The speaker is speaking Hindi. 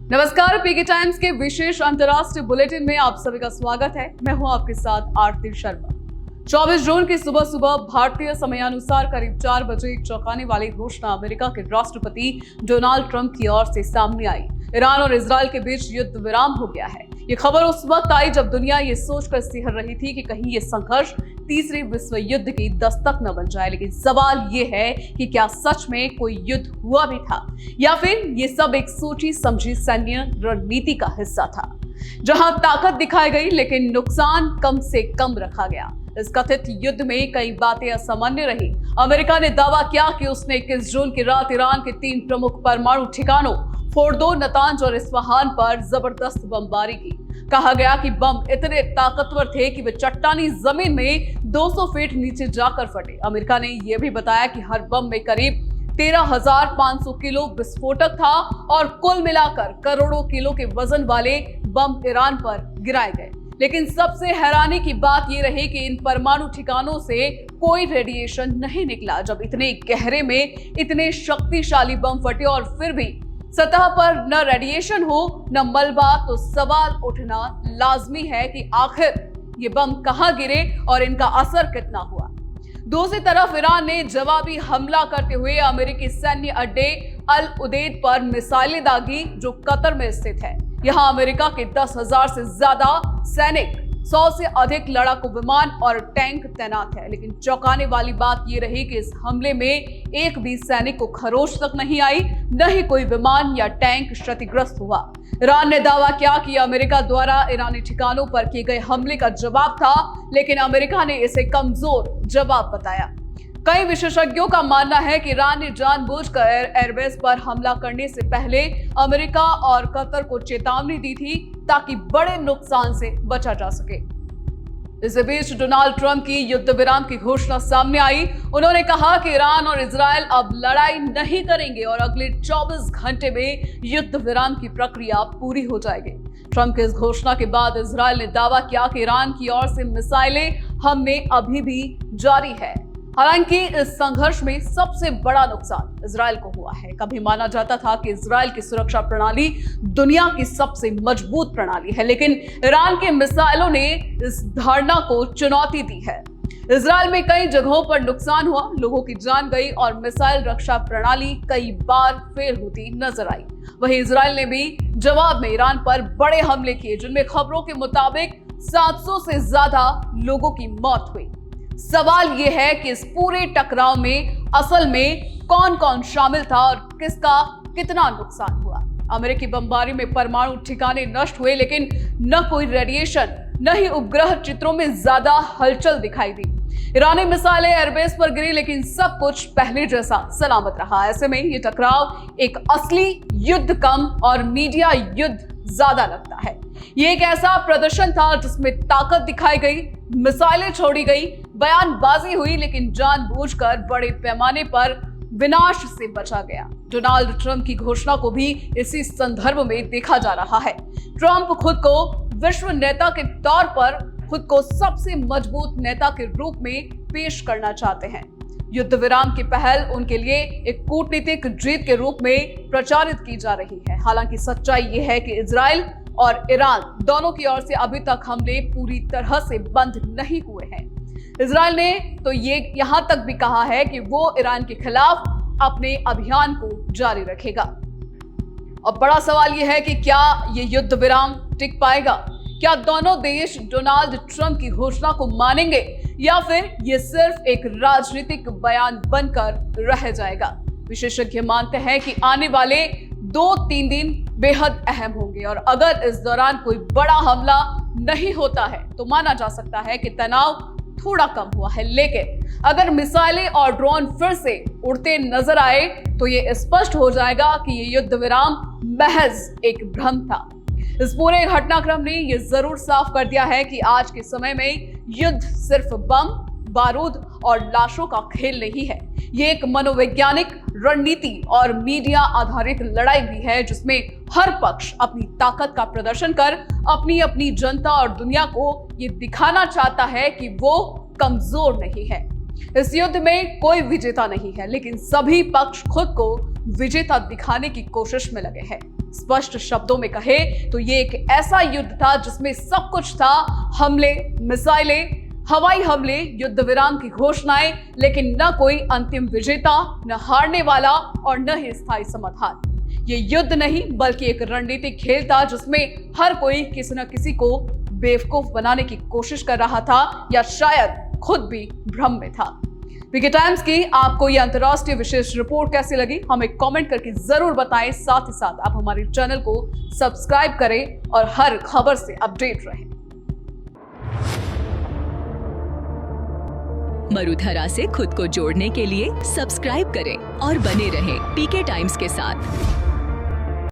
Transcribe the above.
नमस्कार, पीके टाइम्स के विशेष अंतर्राष्ट्रीय बुलेटिन में आप सभी का स्वागत है। मैं हूं आपके साथ आरती शर्मा। 24 जून की सुबह सुबह भारतीय समयानुसार करीब 4 बजे एक चौंकाने वाली घोषणा अमेरिका के राष्ट्रपति डोनाल्ड ट्रंप की ओर से सामने आई। ईरान और इजरायल के बीच युद्ध विराम हो गया है। ये खबर उस वक्त आई जब दुनिया ये सोचकर सिहर रही थी कि कहीं ये संघर्ष तीसरे विश्व युद्ध की दस्तक न बन जाए। लेकिन सवाल ये है कि क्या सच में कोई युद्ध हुआ भी था या फिर ये सब एक सोची समझी सैन्य रणनीति का हिस्सा था, जहां ताकत दिखाई गई लेकिन नुकसान कम से कम रखा गया। इस कथित युद्ध में कई बातें असामान्य रही। अमेरिका ने दावा किया कि उसने 21 जून की रात ईरान के 3 प्रमुख परमाणु ठिकानों फोर्डो, नतांज और इस्फहान पर जबरदस्त बमबारी की। कहा गया कि बम इतने ताकतवर थे कि वे चट्टानी जमीन में 200 फीट नीचे जाकर फटे। अमेरिका ने यह भी बताया कि हर बम में करीब 13,500 किलो विस्फोटक था और कुल मिलाकर करोड़ों किलो के वजन वाले बम ईरान पर गिराए गए। लेकिन सबसे हैरानी की बात यह रही कि इन परमाणु ठिकानों से कोई रेडिएशन नहीं निकला। जब इतने गहरे में इतने शक्तिशाली बम फटे और फिर भी सतह पर न रेडिएशन हो न मलबा, तो सवाल उठना लाजमी है कि आखिर ये बम कहां गिरे और इनका असर कितना हुआ। दूसरी तरफ ईरान ने जवाबी हमला करते हुए अमेरिकी सैन्य अड्डे अल उदेद पर मिसाइलें दागी, जो कतर में स्थित है। यहां अमेरिका के 10,000 से ज्यादा सैनिक, 100 से अधिक लड़ाकू विमान और टैंक तैनात है। लेकिन चौंकाने वाली बात यह रही कि इस हमले में एक भी सैनिक को खरोच तक नहीं आई, न ही कोई विमान या टैंक क्षतिग्रस्त हुआ। ईरान ने दावा किया कि अमेरिका द्वारा ईरानी ठिकानों पर किए गए हमले का जवाब था, लेकिन अमेरिका ने इसे कमजोर जवाब बताया। कई विशेषज्ञों का मानना है कि ईरान ने जानबूझकर एयरबेस पर हमला करने से पहले अमेरिका और कतर को चेतावनी दी थी ताकि बड़े नुकसान से बचा जा सके। इसी बीच डोनाल्ड ट्रंप की युद्ध विराम की घोषणा सामने आई। उन्होंने कहा कि ईरान और इजरायल अब लड़ाई नहीं करेंगे और अगले 24 घंटे में युद्ध विराम की प्रक्रिया पूरी हो जाएगी। ट्रंप की इस घोषणा के बाद इजरायल ने दावा किया कि ईरान की ओर से मिसाइलें हमले अभी भी जारी है। हालांकि इस संघर्ष में सबसे बड़ा नुकसान इजरायल को हुआ है। कभी माना जाता था कि इजरायल की सुरक्षा प्रणाली दुनिया की सबसे मजबूत प्रणाली है, लेकिन ईरान के मिसाइलों ने इस धारणा को चुनौती दी है। इजरायल में कई जगहों पर नुकसान हुआ, लोगों की जान गई और मिसाइल रक्षा प्रणाली कई बार फेल होती नजर आई। वहीं इजरायल ने भी जवाब में ईरान पर बड़े हमले किए, जिनमें खबरों के मुताबिक 700 से ज्यादा लोगों की मौत हुई। सवाल यह है कि इस पूरे टकराव में असल में कौन कौन शामिल था और किसका कितना नुकसान हुआ। अमेरिकी बमबारी में परमाणु ठिकाने नष्ट हुए, लेकिन न कोई रेडिएशन न ही उपग्रह चित्रों में ज्यादा हलचल दिखाई दी। ईरानी मिसाइलें एयरबेस पर गिरी, लेकिन सब कुछ पहले जैसा सलामत रहा। ऐसे में ये टकराव एक असली युद्ध कम और मीडिया युद्ध ज्यादा लगता है। ये एक ऐसा प्रदर्शन था जिसमें ताकत दिखाई गई, मिसाइलें छोड़ी गई, बयानबाजी हुई, लेकिन जानबूझकर बड़े पैमाने पर विनाश से बचा गया। डोनाल्ड ट्रंप की घोषणा को भी इसी संदर्भ में देखा जा रहा है। ट्रंप खुद को विश्व नेता के तौर पर खुद को सबसे मजबूत नेता के रूप में पेश करना चाहते हैं। युद्ध विराम की पहल उनके लिए एक कूटनीतिक जीत के रूप में प्रचारित की जा रही है। हालांकि सच्चाई यह है कि इजरायल और ईरान दोनों की ओर से अभी तक हमले पूरी तरह से बंद नहीं हुए हैं। इजरायल ने तो ये यहां तक भी कहा है कि वो ईरान के खिलाफ अपने अभियान को जारी रखेगा। अब बड़ा सवाल यह है कि क्या ये युद्ध विराम टिक पाएगा? क्या दोनों देश डोनाल्ड ट्रंप की घोषणा को मानेंगे या फिर ये सिर्फ एक राजनीतिक बयान बनकर रह जाएगा? विशेषज्ञ मानते हैं कि आने वाले 2-3 दिन बेहद अहम होंगे और अगर इस दौरान कोई बड़ा हमला नहीं होता है तो माना जा सकता है कि तनाव थोड़ा कम हुआ है। लेकिन अगर मिसाइलें और ड्रोन फिर से उड़ते नजर आए तो ये स्पष्ट हो जाएगा कि ये युद्ध विराम महज एक भ्रम था। इस पूरे घटनाक्रम ने यह जरूर साफ कर दिया है कि आज के समय में युद्ध सिर्फ बम, बारूद और लाशों का खेल नहीं है। ये एक मनोवैज्ञानिक रणनीति और मीडिया आधारित लड़ाई भी है, जिसमें हर पक्ष अपनी ताकत का प्रदर्शन कर अपनी अपनी जनता और दुनिया को ये दिखाना चाहता है कि वो कमजोर नहीं है। इस युद्ध में कोई विजेता नहीं है, लेकिन सभी पक्ष खुद को विजेता दिखाने की कोशिश में लगे हैं। स्पष्ट शब्दों में कहे तो ये एक ऐसा युद्ध था जिसमें सब कुछ था, हमले, मिसाइलें, हवाई हमले, युद्ध विराम की घोषणाएं, लेकिन न कोई अंतिम विजेता, न हारने वाला और न ही स्थायी समाधान। ये युद्ध नहीं बल्कि एक रणनीतिक खेल था जिसमें हर कोई किसी न किसी को बेवकूफ बनाने की कोशिश कर रहा था या शायद खुद भी भ्रम में था। पीके टाइम्स की आपको यह अंतर्राष्ट्रीय विशेष रिपोर्ट कैसी लगी, हमें कमेंट करके जरूर बताएं। साथ ही साथ आप हमारे चैनल को सब्सक्राइब करें और हर खबर से अपडेट रहें। मरुधरा से खुद को जोड़ने के लिए सब्सक्राइब करें और बने रहें पीके टाइम्स के साथ।